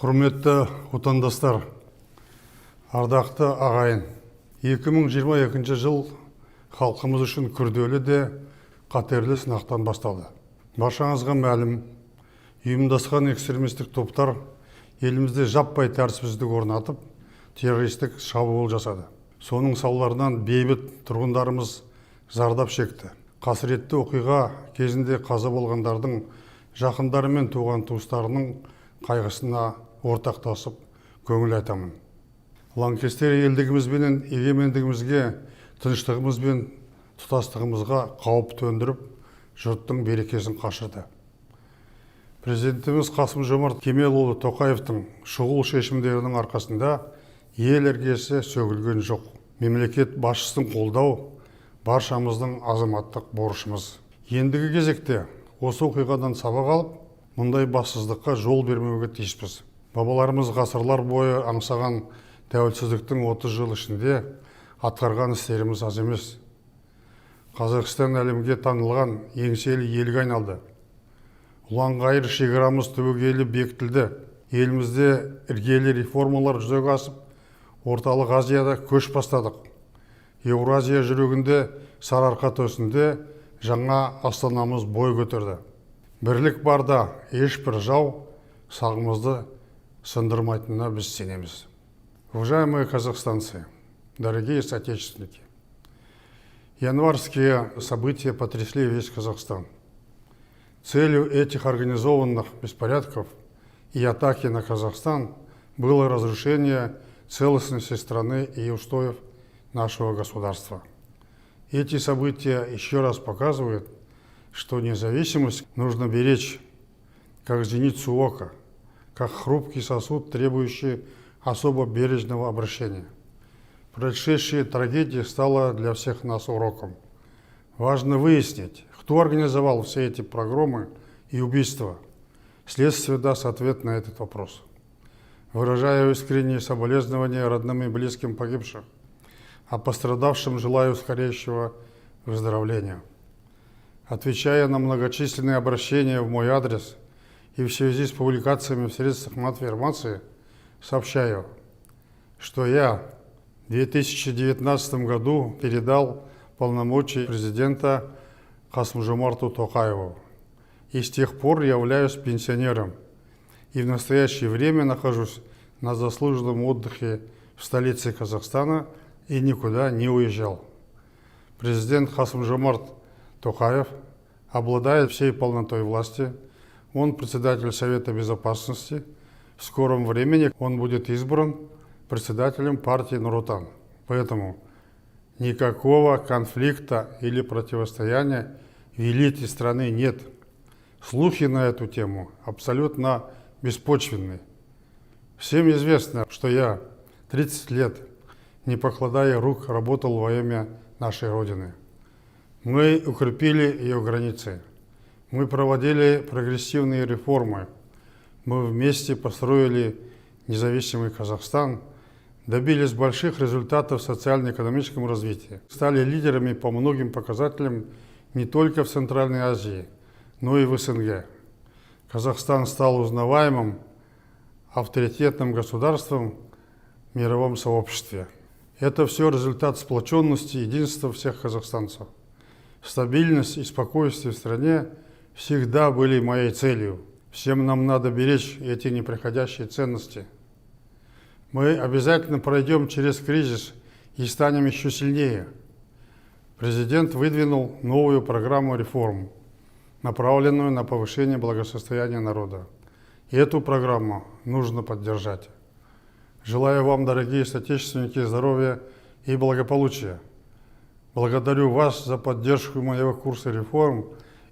Құрметті отандастар, ардақты ағайын, 2022 жыл халқымыз үшін күрделі де қатерлі сынақтан басталды. Баршаңызға мәлім, ұйымдасқан экстремистік топтар елімізде жаппай тәртіпсіздік орнатып, террористік шабуыл жасады. Соның салдарынан бейбіт тұрғындарымыз зардап шекті. Қасіретті оқиға кезінде қаза болғандардың жақындары мен туған туыстарының қайғысына ортақтасып көңіл айтамын. Лаңкестер елдігіміз бен егемендігімізге, тыныштығымыз бен тұтастығымызға қауіп төндіріп, жұрттың берекесін қашырды. Президентіміз Қасым-Жомарт Кемелұлы Тоқаевтың шұғыл шешімдерінің арқасында ел іргесі сөгілген жоқ. Мемлекет басшысын қолдау баршамыздың азаматтық борышымыз. Ендігі кезекте осы оқиғадан сабақ алып, мұндай бассыздыққа жол бермеуге тиіспіз. Бабаларымыз ғасырлар бойы аңсаған тәуелсіздіктің 30 жыл ішінде атқарған істеріміз аз емес. Қазақстан әлемге танылған еңселі елге айналды. Ұлан-ғайыр шекарамыз түбегейлі бекітілді. Елімізде іргелі реформалар жүзеге асып, Орталық Азияда көш бастадық. Еуразия жүрегінде сарыарқа төсінде жаңа астанамыз бой көтерді. Бірлік барда ешбір жау сағымызды сындырмайтынына біз сенеміз. Уважаемые казахстанцы, дорогие соотечественники, январские события потрясли весь Казахстан. Целью этих организованных беспорядков и атаки на Казахстан было разрушение целостности страны и устоев нашего государства. Эти события еще раз показывают, что независимость нужно беречь, как зеницу ока, как хрупкий сосуд, требующий особо бережного обращения. Происшедшая трагедия стала для всех нас уроком. Важно выяснить, кто организовал все эти погромы и убийства. Следствие даст ответ на этот вопрос. Выражаю искренние соболезнования родным и близким погибших, а пострадавшим желаю скорейшего выздоровления. Отвечая на многочисленные обращения в мой адрес и в связи с публикациями в средствах массовой информации, сообщаю, что я в 2019 году передал полномочия президента Қасым-Жомарту Тоқаеву. И с тех пор являюсь пенсионером и в настоящее время нахожусь на заслуженном отдыхе в столице Казахстана и никуда не уезжал. Президент Қасым-Жомарт Тоқаев обладает всей полнотой власти. Он председатель Совета Безопасности. В скором времени он будет избран председателем партии Нур-Отан. Поэтому никакого конфликта или противостояния в элите страны нет. Слухи на эту тему абсолютно беспочвенны. Всем известно, что я 30 лет, не покладая рук, работал во имя нашей Родины. Мы укрепили ее границы. Мы проводили прогрессивные реформы. Мы вместе построили независимый Казахстан, добились больших результатов в социально-экономическом развитии. Стали лидерами по многим показателям не только в Центральной Азии, но и в СНГ. Казахстан стал узнаваемым, авторитетным государством в мировом сообществе. Это все результат сплоченности и единства всех казахстанцев. Стабильность и спокойствие в стране всегда были моей целью. Всем нам надо беречь эти неприходящие ценности. Мы обязательно пройдем через кризис и станем еще сильнее. Президент выдвинул новую программу реформ, направленную на повышение благосостояния народа. И эту программу нужно поддержать. Желаю вам, дорогие соотечественники, здоровья и благополучия. Благодарю вас за поддержку моего курса реформ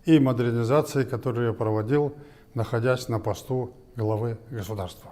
и модернизации, который я проводил, находясь на посту главы государства.